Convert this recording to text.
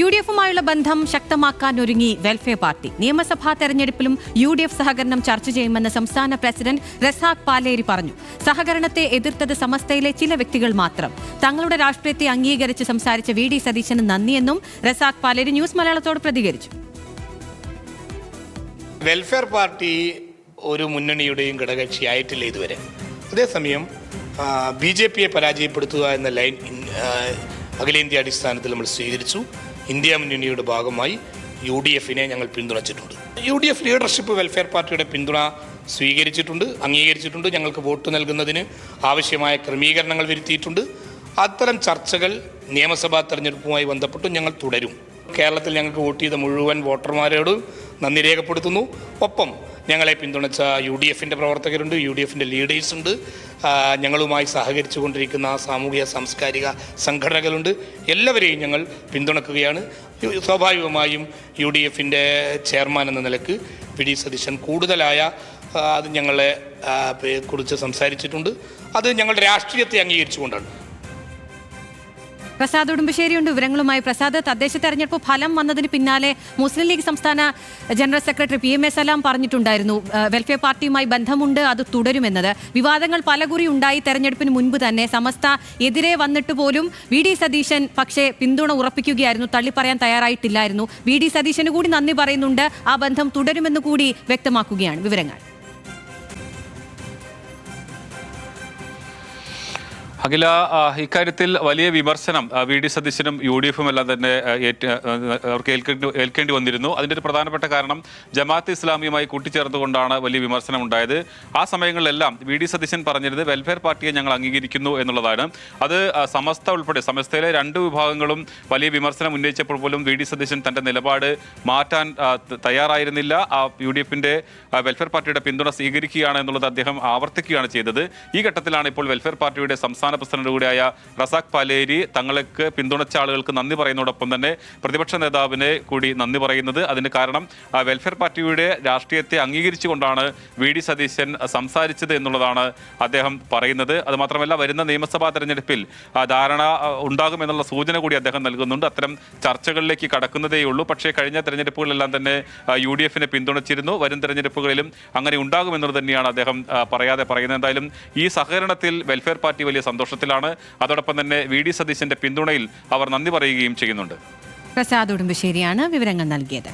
UDF-ഉമായുള്ള ബന്ധം ശക്തമാക്കാൻ ഒരുങ്ങി വെൽഫെയർ പാർട്ടി. നിയമസഭാ തെരഞ്ഞെടുപ്പിലും UDF സഹകരണം ചർച്ച ചെയ്യുമെന്ന് സംസ്ഥാന പ്രസിഡന്റ് റസാഖ് പാലേരി പറഞ്ഞു. സഹകരണത്തെ എതിർത്തത് സമസ്തയിലെ ചില വ്യക്തികൾ മാത്രം. തങ്ങളുടെ രാഷ്ട്രീയത്തെ അംഗീകരിച്ച് സംസാരിച്ച VD സതീശന് നന്ദിയെന്നും റസാഖ് പാലേരി ന്യൂസ് മലയാളത്തോട് പ്രതികരിച്ചു. വെൽഫെയർ പാർട്ടി ഒരു മുന്നണിയുടെയും ഘടകകക്ഷിയായിട്ടില്ല ഇതുവരെ. അതേസമയം BJP-യെ പരാജയപ്പെടുത്തുക എന്ന ലൈൻ അഖിലേന്ത്യാ അടിസ്ഥാനത്തിൽ നമ്മൾ സ്വീകരിച്ചു. ഇന്ത്യ മുന്നണിയുടെ ഭാഗമായി UDF-നെ ഞങ്ങൾ പിന്തുണച്ചിട്ടുണ്ട്. UDF ലീഡർഷിപ്പ് വെൽഫെയർ പാർട്ടിയുടെ പിന്തുണ സ്വീകരിച്ചിട്ടുണ്ട്, അംഗീകരിച്ചിട്ടുണ്ട്. ഞങ്ങൾക്ക് വോട്ട് നൽകുന്നതിന് ആവശ്യമായ ക്രമീകരണങ്ങൾ വരുത്തിയിട്ടുണ്ട്. അത്തരം ചർച്ചകൾ നിയമസഭാ തെരഞ്ഞെടുപ്പുമായി ബന്ധപ്പെട്ടും ഞങ്ങൾ തുടരും. കേരളത്തിൽ ഞങ്ങൾക്ക് വോട്ട് ചെയ്ത മുഴുവൻ വോട്ടർമാരോടും നന്ദി രേഖപ്പെടുത്തുന്നു. ഒപ്പം ഞങ്ങളെ പിന്തുണച്ച UDF-ന്റെ പ്രവർത്തകരുണ്ട്, UDF-ന്റെ ലീഡേഴ്സ് ഉണ്ട്, ഞങ്ങളുമായി സഹകരിച്ചു കൊണ്ടിരിക്കുന്ന സാമൂഹിക സാംസ്കാരിക സംഘടനകളുണ്ട്. എല്ലാവരെയും ഞങ്ങൾ പിന്തുണക്കുകയാണ്. സ്വാഭാവികമായും UDF-ന്റെ ചെയർമാൻ എന്ന നിലക്ക് VD സതീശൻ കൂടുതലായ അത് ഞങ്ങളെ കുറിച്ച് സംസാരിച്ചിട്ടുണ്ട്. അത് ഞങ്ങളുടെ രാഷ്ട്രീയത്തെ അംഗീകരിച്ചുകൊണ്ടാണ്. പ്രസാദ് ഉടുമ്പശ്ശേരിയുണ്ട് വിവരങ്ങളുമായി. പ്രസാദ്, തദ്ദേശ തെരഞ്ഞെടുപ്പ് ഫലം വന്നതിന് പിന്നാലെ മുസ്ലിം ലീഗ് സംസ്ഥാന ജനറൽ സെക്രട്ടറി PMA സലാം പറഞ്ഞിട്ടുണ്ടായിരുന്നു വെൽഫെയർ പാർട്ടിയുമായി ബന്ധമുണ്ട്, അത് തുടരുമെന്നത്. വിവാദങ്ങൾ പലകുറി ഉണ്ടായി തെരഞ്ഞെടുപ്പിന് മുൻപ് തന്നെ. സമസ്ത എതിരെ വന്നിട്ട് പോലും VD സതീശൻ പക്ഷേ പിന്തുണ ഉറപ്പിക്കുകയായിരുന്നു, തള്ളിപ്പറയാൻ തയ്യാറായിട്ടില്ലായിരുന്നു. VD സതീശന് കൂടി നന്ദി പറയുന്നുണ്ട്, ആ ബന്ധം തുടരുമെന്ന് കൂടി വ്യക്തമാക്കുകയാണ്. വിവരങ്ങൾ അഖില, ഇക്കാര്യത്തിൽ വലിയ വിമർശനം VD സതീശനും UDF-ഉം എല്ലാം തന്നെ അവർക്ക് ഏൽക്കേണ്ടി വന്നിരുന്നു. അതിൻ്റെ ഒരു പ്രധാനപ്പെട്ട കാരണം ജമാഅത്ത് ഇസ്ലാമിയുമായി കൂട്ടിച്ചേർത്തുകൊണ്ടാണ് വലിയ വിമർശനം ഉണ്ടായത്. ആ സമയങ്ങളിലെല്ലാം VD സതീശൻ പറഞ്ഞിരുന്നത് വെൽഫെയർ പാർട്ടിയെ ഞങ്ങൾ അംഗീകരിക്കുന്നു എന്നുള്ളതാണ്. അത് സമസ്ത ഉൾപ്പെടെ സമസ്തയിലെ രണ്ട് വിഭാഗങ്ങളും വലിയ വിമർശനം ഉന്നയിച്ചപ്പോൾ പോലും VD സതീശൻ തൻ്റെ നിലപാട് മാറ്റാൻ തയ്യാറായിരുന്നില്ല. UDF-ന്റെ വെൽഫെയർ പാർട്ടിയുടെ പിന്തുണ സ്വീകരിക്കുകയാണ് എന്നുള്ളത് അദ്ദേഹം ആവർത്തിക്കുകയാണ് ചെയ്തത്. ഈ ഘട്ടത്തിലാണ് ഇപ്പോൾ വെൽഫെയർ പാർട്ടിയുടെ സംസ്ഥാന പ്രസിഡന്റ് കൂടിയായ റസാഖ് പാലേരി തങ്ങൾക്ക് പിന്തുണച്ച ആളുകൾക്ക് നന്ദി പറയുന്നതോടൊപ്പം തന്നെ പ്രതിപക്ഷ നേതാവിനെ കൂടി നന്ദി പറയുന്നത്. അതിന് കാരണം വെൽഫെയർ പാർട്ടിയുടെ രാഷ്ട്രീയത്തെ അംഗീകരിച്ചുകൊണ്ടാണ് VD സതീശൻ സംസാരിച്ചത് എന്നുള്ളതാണ് അദ്ദേഹം പറയുന്നത്. അതുമാത്രമല്ല, വരുന്ന നിയമസഭാ തെരഞ്ഞെടുപ്പിൽ ധാരണ ഉണ്ടാകുമെന്നുള്ള സൂചന കൂടി അദ്ദേഹം നൽകുന്നുണ്ട്. അത്തരം ചർച്ചകളിലേക്ക് കടക്കുന്നതേയുള്ളൂ. പക്ഷേ കഴിഞ്ഞ തെരഞ്ഞെടുപ്പുകളിലെല്ലാം തന്നെ UDF-നെ പിന്തുണച്ചിരുന്നു. വരും തെരഞ്ഞെടുപ്പുകളിലും അങ്ങനെ ഉണ്ടാകുമെന്നുള്ളത് തന്നെയാണ് അദ്ദേഹം പറയാതെ പറയുന്നത്. എന്തായാലും ഈ സഹകരണത്തിൽ വെൽഫെയർ പാർട്ടി വലിയ സന്തോഷത്തിലാണ്. അതോടൊപ്പം തന്നെ VD സതീശന്റെ പിന്തുണയിൽ അവർ നന്ദി പറയുകയും ചെയ്യുന്നുണ്ട്. പ്രസാദ് ഉടുമ്പശ്ശേരിയാണ് വിവരങ്ങൾ നൽകിയത്.